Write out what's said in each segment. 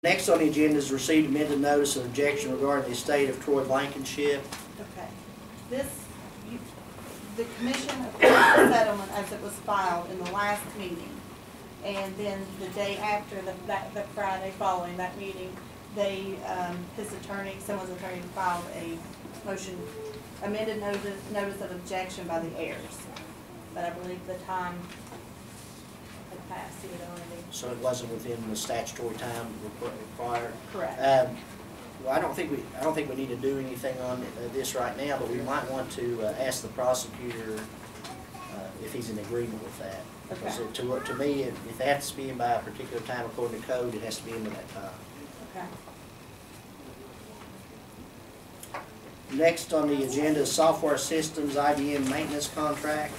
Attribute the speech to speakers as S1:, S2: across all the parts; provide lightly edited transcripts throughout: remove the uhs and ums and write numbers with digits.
S1: Next on the agenda is received amended notice of objection regarding the estate of Troy Blankenship.
S2: Okay. The commission approved the settlement as it was filed in the last meeting. And then the day after, the Friday following that meeting, someone's attorney filed a motion, amended notice of objection by the heirs. But I believe the time had passed, it had already.
S1: So it wasn't within the statutory time required?
S2: Correct.
S1: Well, I don't think we need to do anything on this right now, but we might want to ask the prosecutor if he's in agreement with that.
S2: Okay.
S1: Because to me, if it has to be in by a particular time according to code, it has to be in by that time.
S2: Okay.
S1: Next on the agenda is software systems IBM maintenance contract.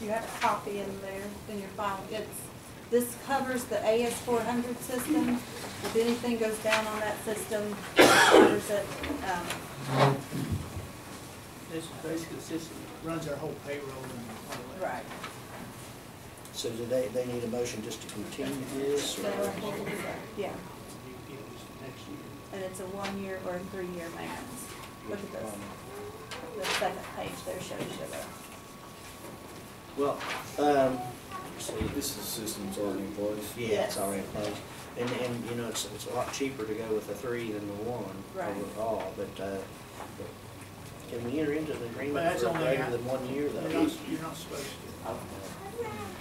S2: You have a copy in there in your file. This covers the AS400 system. If anything goes down on that system, it covers it.
S3: This is basically the system that runs our whole payroll and all that.
S2: Right.
S1: So do they need a motion just to continue this?
S2: So, yeah.
S3: Next year.
S2: And it's a 1 year or a 3 year maintenance. Look at this. The second page there shows you the.
S1: Well,
S4: So this is system's already in place?
S1: yeah, it's already in place. And you know, it's a lot cheaper to go with a 3 than the 1
S2: Right.
S1: overall, but can we enter into the
S3: But
S1: agreement
S3: that's
S1: for
S3: only
S1: greater
S3: out-
S1: than 1 year though?
S3: You're not supposed to.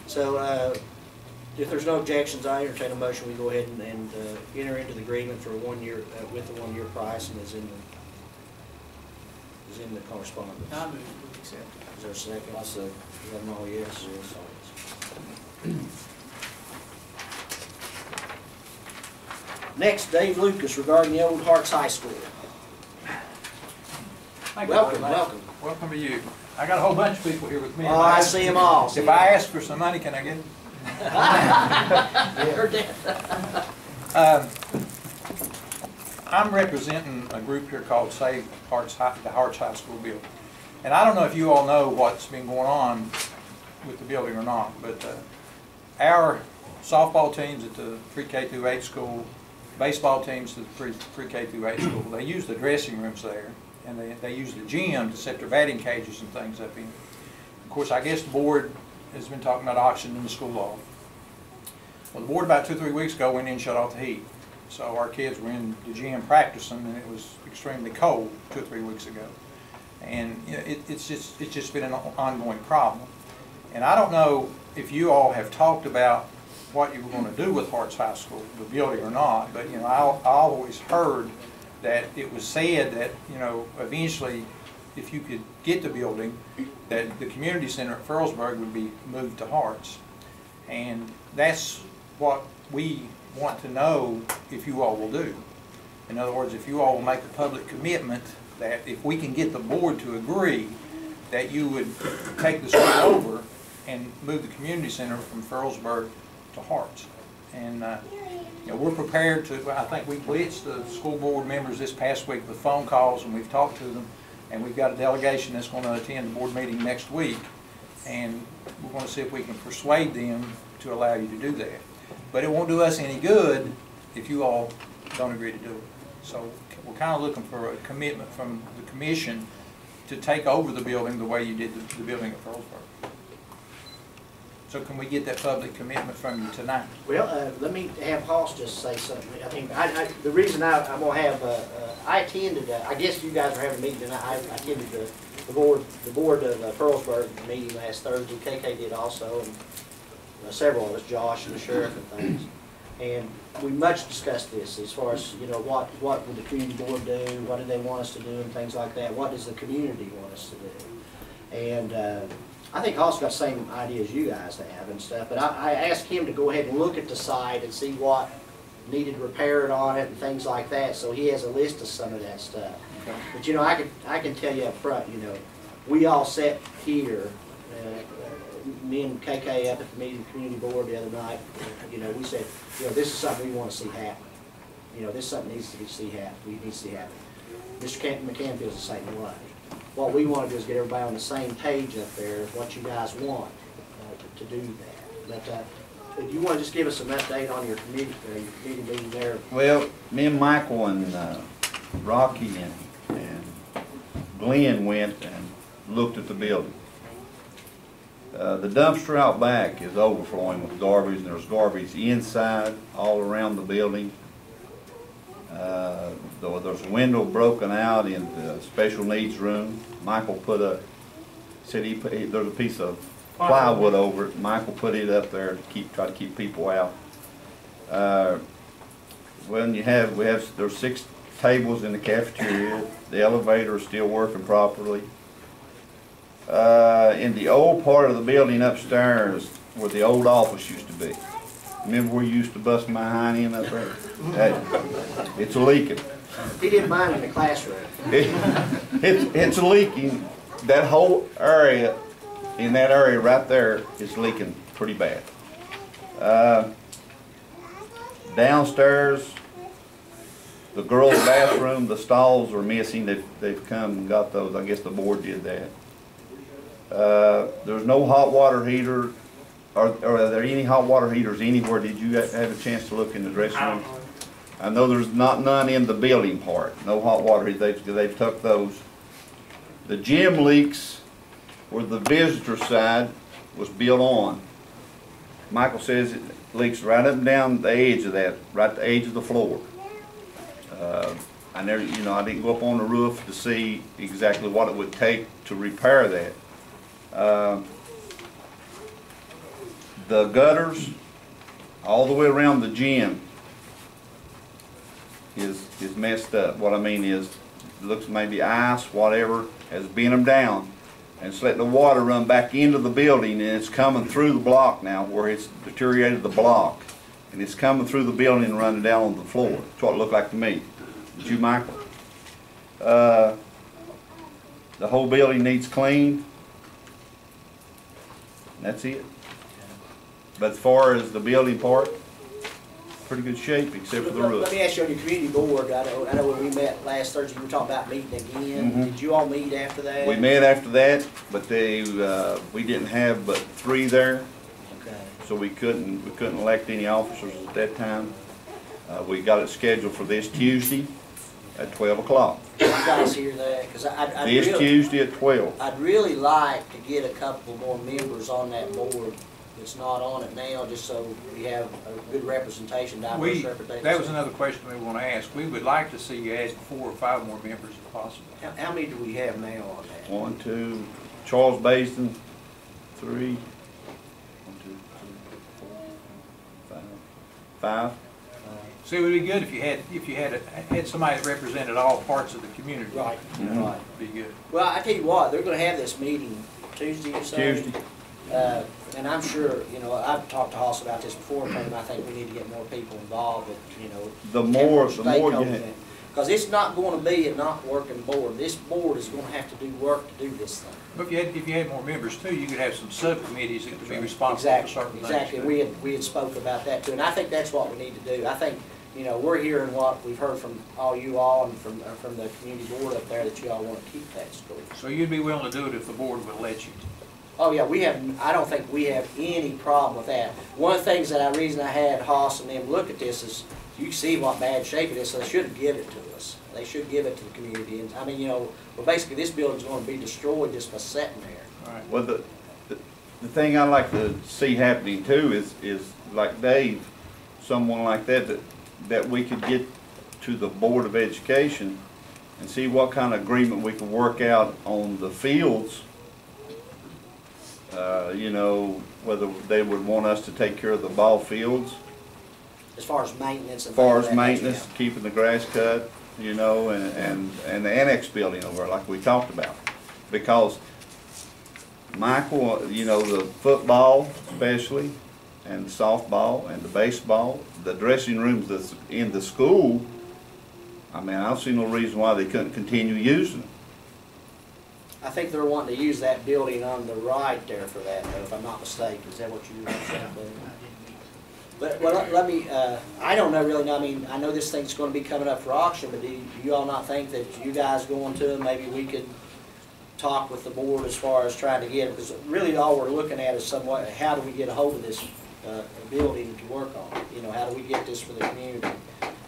S1: So, if there's no objections, I entertain a motion, we go ahead and enter into the agreement for a 1 year, with the 1 year price and is in the correspondence.
S3: I move we accept it.
S1: Is there a second?
S4: I second.
S1: Is that an all yes? Next, Dave Lucas regarding the Old Hearts High School.
S5: Thank you,
S1: Welcome,
S5: Larry.
S1: welcome.
S5: Welcome to you. I got a whole bunch of people here with me.
S1: Oh, I see them all.
S5: If I ask for some money, can I get it?
S1: Yeah, heard that.
S5: I'm representing a group here called Save Hearts High, the Hearts High School building. And I don't know if you all know what's been going on with the building or not, but our softball teams at the pre-K through 8 school, baseball teams at the pre-K through 8 school, they use the dressing rooms there, and they use the gym to set their batting cages and things up in. Of course, I guess the board has been talking about auctioning the school off. Well, the board about 2 or 3 weeks ago went in and shut off the heat. So our kids were in the gym practicing, and it was extremely cold 2 or 3 weeks ago. And you know, it's just been an ongoing problem. And I don't know if you all have talked about what you were going to do with Hearts High School, the building or not, but you know, I always heard that it was said that, you know, eventually if you could get the building, that the community center at Ferlsburg would be moved to Hearts. And that's what we want to know if you all will do. In other words, if you all will make a public commitment that if we can get the board to agree that you would take the school over and move the community center from Ferlsburg to Hearts. And you know, we're prepared to, I think we blitzed the school board members this past week with phone calls, and we've talked to them, and we've got a delegation that's going to attend the board meeting next week, and we're going to see if we can persuade them to allow you to do that. But it won't do us any good if you all don't agree to do it. So we're kind of looking for a commitment from the commission to take over the building the way you did the building at Ferlsburg. So can we get that public commitment from you tonight?
S1: Well, let me have Hoss just say something. I think the reason I'm going to have, I attended, I guess you guys are having a meeting tonight. I attended the board of Ferlsburg meeting last Thursday. KK did also, and several of us, Josh and the sheriff and things. And we much discussed this as far as, you know, what would the community board do, what do they want us to do, and things like that. What does the community want us to do? And I think Hoss got the same idea as you guys have and stuff. But I asked him to go ahead and look at the site and see what needed repaired on it and things like that. So he has a list of some of that stuff.
S5: Okay.
S1: But you know, I can tell you up front, you know, we all sat here. Me and KK up at the meeting, community board the other night, you know, we said, you know, this is something we want to see happen. You know, this is something needs to be see happen. We need to see happen. Mr. McCann feels the same way. What we want to do is get everybody on the same page up there, what you guys want to do that. But do you wanna just give us an update on your committee meeting there?
S6: Well, me and Michael and Rocky and Glenn went and looked at the building. The dumpster out back is overflowing with garbage, and there's garbage inside, all around the building. There's a window broken out in the special needs room. Michael said there's a piece of plywood over it. Michael put it up there to try to keep people out. There's 6 tables in the cafeteria. The elevator is still working properly. In the old part of the building upstairs, where the old office used to be, remember where you used to bust my hind end up there? It's leaking.
S1: He didn't mind in the classroom.
S6: It's leaking. That whole area, in that area right there, is leaking pretty bad. Downstairs, the girls' bathroom, the stalls are missing. They've come and got those. I guess the board did that. There's no hot water heater. Are there any hot water heaters anywhere? Did you have a chance to look in the dressing room? I know there's none in the building part. No hot water heaters. They've took those. The gym leaks where the visitor side was built on. Michael says it leaks right up and down the edge of that, right at the edge of the floor. I didn't go up on the roof to see exactly what it would take to repair that. The gutters all the way around the gym is messed up. What I mean is, it looks maybe ice, whatever, has bent them down, and it's letting the water run back into the building, and it's coming through the block now, where it's deteriorated the block, and it's coming through the building and running down on the floor. That's what it looked like to me. Did you, Michael? The whole building needs cleaned. That's it. But as far as the building part, pretty good shape except for the roof.
S1: Let me ask you on your community board, I know when we met last Thursday, we were talking about meeting again.
S6: Mhm.
S1: Did you all meet after that?
S6: We met after that, but we didn't have but 3 there,
S1: Okay.
S6: so we couldn't elect any officers at that time. We got it scheduled for this Tuesday at 12 o'clock.
S1: Did you guys hear that? 'Cause
S6: This Tuesday at 12.
S1: I'd really like to get a couple more members on that board that's not on it now, just so we have a good representation, diverse representation.
S5: That was another question we want to ask. We would like to see you add 4 or 5 more members if possible.
S1: How many do we have now on that?
S6: 1, 2, Charles Basin, 3, 1, 2, 3, 4, 5.
S5: See, it would be good if you had somebody that represented all parts of the community.
S1: Right,
S6: Mhm.
S1: right.
S5: Be good.
S1: Well, I tell you what, they're gonna have this meeting Tuesday or so.
S6: Tuesday.
S1: And I'm sure, I've talked to Hoss about this before, and I think we need to get more people involved,
S6: The more you have.
S1: Because it's not gonna be a not working board. This board is gonna have to do work to do this thing.
S5: But if you had more members too, you could have some subcommittees that could be responsible for
S1: Exactly,
S5: certain things.
S1: exactly. We had spoke about that too, and I think that's what we need to do. I think, we're hearing what we've heard from you all and from the community board up there, that you all want to keep that school.
S5: So you'd be willing to do it if the board would let you?
S1: Oh, yeah, I don't think we have any problem with that. One of the things reason I had Hoss and them look at this is, you can see what bad shape it is, so they shouldn't give it to us. They should give it to the community. And I mean, well, basically this building's gonna be destroyed just by sitting there.
S5: Right.
S6: Well, the thing I like to see happening too is like Dave, someone like that we could get to the Board of Education and see what kind of agreement we can work out on the fields. Whether they would want us to take care of the ball fields,
S1: As far as maintenance and
S6: as far
S1: things
S6: as
S1: of that
S6: maintenance,
S1: nature.
S6: keeping the grass cut, and the annex building over there, like we talked about. Because Michael, the football especially, and softball, and the baseball, the dressing rooms that's in the school, I mean, I don't see no reason why they couldn't continue using them.
S1: I think they're wanting to use that building on the right there for that, though, if I'm not mistaken. Is that what you were saying? But, well, let me, I don't know really, I mean, I know this thing's gonna be coming up for auction, but do you all not think that you guys going to them, maybe we could talk with the board as far as trying to get it? Because really all we're looking at is somewhat, how do we get a hold of this a building to work on. You know, how do we get this for the community?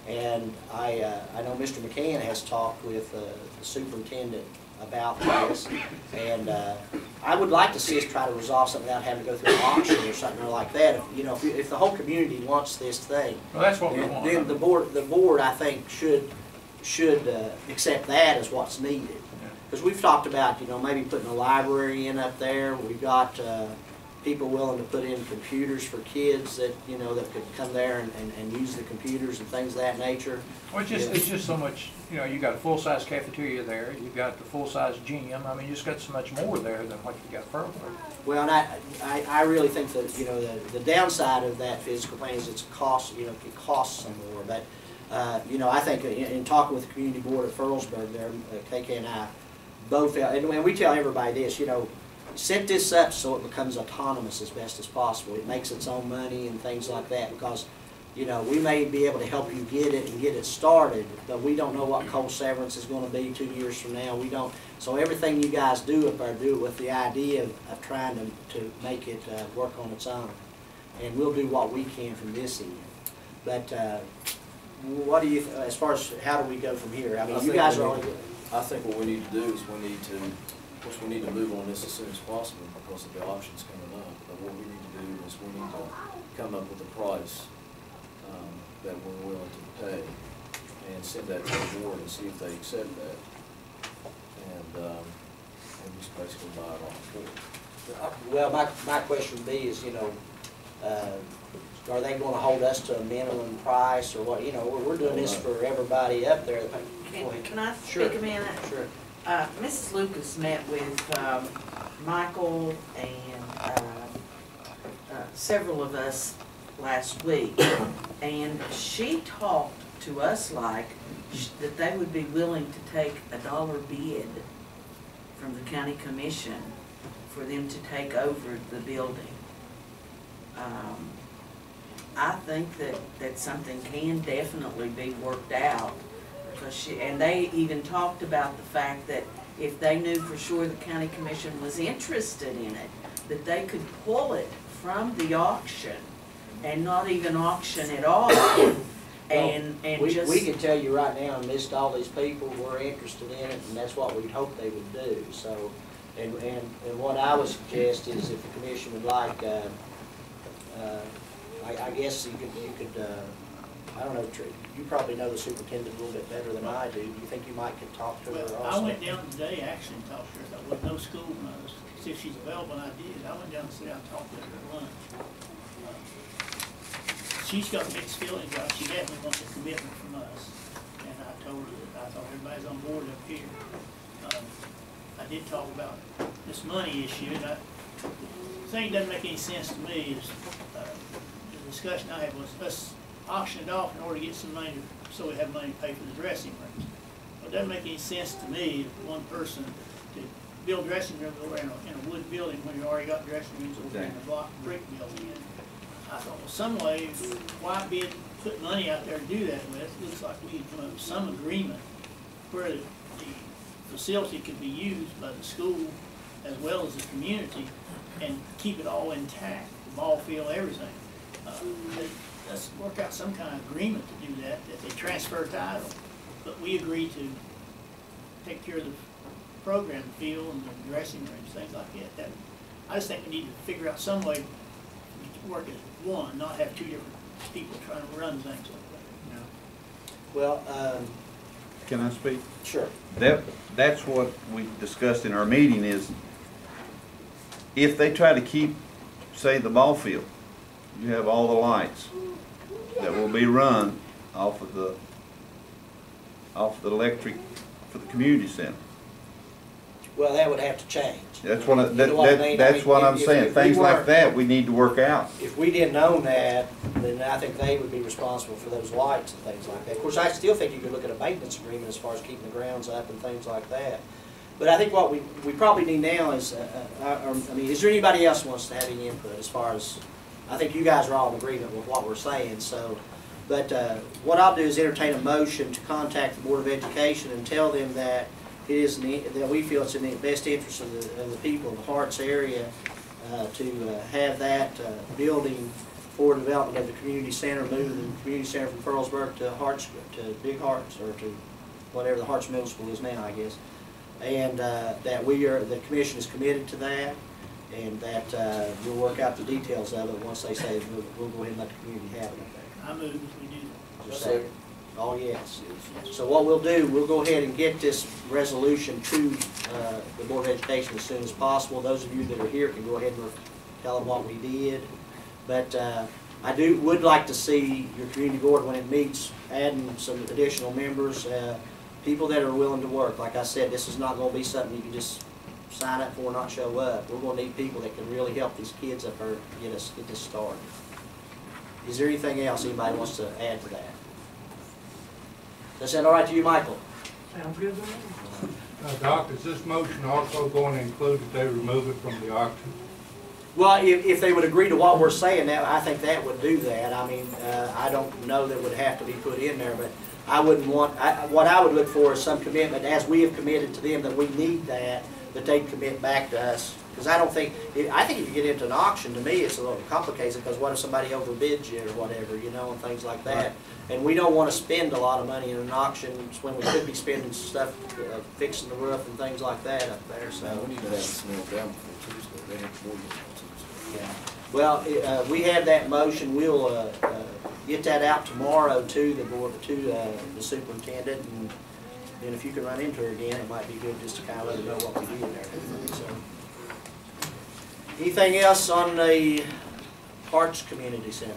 S1: And I know Mr. McCann has talked with the superintendent about this, and I would like to see us try to resolve something without having to go through an auction or something like that. If, you know, if the whole community wants this thing,
S5: Well, that's what we want.
S1: then the board, I think, should accept that as what's needed. Because we've talked about, you know, maybe putting a library in up there. We've got people willing to put in computers for kids that, you know, that could come there and use the computers and things of that nature.
S5: Well, it's just so much, you know, you got a full-size cafeteria there, you've got the full-size gym, I mean, you just got so much more there than what you got further.
S1: Well, and I really think that, you know, the downside of that physical plan is it's a cost, you know, it costs some more. But, you know, I think in talking with the community board at Ferlsburg there, KK and I both, and we tell everybody this, you know, set this up so it becomes autonomous as best as possible. It makes its own money and things like that, because, you know, we may be able to help you get it and get it started, but we don't know what coal severance is going to be 2 years from now. We don't. So everything you guys do up there, do it with the idea of trying to make it work on its own. And we'll do what we can from this end. But what do you, as far as how do we go from here? I mean, you guys are only.
S4: I think what we need to do is we need to move on this as soon as possible because of the options coming up. But what we need to do is we need to come up with a price that we're willing to pay and send that to the board and see if they accept that. And just basically buy it off the board.
S1: Well, my question would be is, you know, are they going to hold us to a minimum price or what? You know, we're doing this for everybody up there.
S7: Can I
S1: Sure.
S7: speak a minute?
S1: Sure.
S7: Mrs. Lucas met with Michael and several of us last week, and she talked to us like that they would be willing to take $1 bid from the county commission for them to take over the building. I think that something can definitely be worked out. And they even talked about the fact that if they knew for sure the county commission was interested in it, that they could pull it from the auction and not even auction at all. And
S1: we
S7: just
S1: can tell you right now, amidst all these people who are interested in it, and that's what we'd hope they would do. So, and what I would suggest is if the commission would like, I guess you could. I don't know, you probably know the superintendent a little bit better than I do. Do you think you might could talk to her also?
S3: Well, I went down today actually and talked to her. I thought, well, no school knows. See if she's available, and I did. I went down and sat down and talked to her at lunch. She's got mixed feelings about it. She definitely wants a commitment from us. And I told her that I thought everybody's on board up here. I did talk about this money issue, and the thing that doesn't make any sense to me is the discussion I had was us auction it off in order to get some money so we have money to pay for the dressing rooms. Well, it doesn't make any sense to me if one person to build dressing rooms over in a wood building when you already got dressing rooms over in a block brick building. And I thought, well, some way, why put money out there to do that with? It looks like we could come up with some agreement where the facility could be used by the school as well as the community and keep it all intact, the ball field, everything. Let's work out some kind of agreement to do that they transfer title. But we agree to take care of the program, the field, and the dressing rooms, things like that. I just think we need to figure out some way to work as one, not have two different people trying to run things like that.
S1: Well,
S6: Can I speak?
S1: sure.
S6: That's what we discussed in our meeting is if they try to keep, say, the ball field, you have all the lights that will be run off of the electric for the community center.
S1: Well, that would have to change.
S6: That's what
S1: You know what I mean?
S6: that's what I'm
S1: If
S6: saying.
S1: we
S6: Things like
S1: weren't-
S6: that we need to work out.
S1: If we didn't own that, then I think they would be responsible for those lights and things like that. Of course, I still think you could look at a maintenance agreement as far as keeping the grounds up and things like that. But I think what we probably need now is, I mean, is there anybody else who wants to have any input as far as, I think you guys are all in agreement with what we're saying, so. But what I'll do is entertain a motion to contact the Board of Education and tell them that it is, that we feel it's in the best interest of the people of the Harts area to have that building for development of the community center, moving the community center from Pearlsburg to Big Hearts, or to whatever the Hearts Middle School is now, I guess. And that the commission is committed to that, and that we'll work out the details of it once they say we'll go ahead and let the community have it up there.
S3: I move if we do that.
S1: Just say, oh, yes. So what we'll do, we'll go ahead and get this resolution to the Board of Education as soon as possible. Those of you that are here can go ahead and tell them what we did. But I would like to see your community board, when it meets, adding some additional members, people that are willing to work. Like I said, this is not going to be something you can just sign up for and not show up. We're going to need people that can really help these kids up there get this started. Is there anything else anybody wants to add to that? Does that sound all right to you, Michael?
S7: Sounds good to me.
S8: Doc, is this motion also going to include that they remove it from the auction?
S1: Well, if they would agree to what we're saying, I think that would do that. I mean, I don't know that would have to be put in there, but I wouldn't want, what I would look for is some commitment, as we have committed to them that we need that they'd commit back to us. Because I think if you get into an auction, to me, it's a little complicated, because what if somebody overbids you or whatever, you know, and things like that. Right. And we don't want to spend a lot of money in an auction when we could be spending stuff fixing the roof and things like that up there, so.
S4: We need to have this nailed down before Tuesday. They have to order it on Tuesday.
S1: Yeah. Well, we have that motion. We'll get that out tomorrow to the board, to the superintendent, and then if you can run into her again, it might be good just to kind of let her know what we did there. So, anything else on the Hearts Community Center?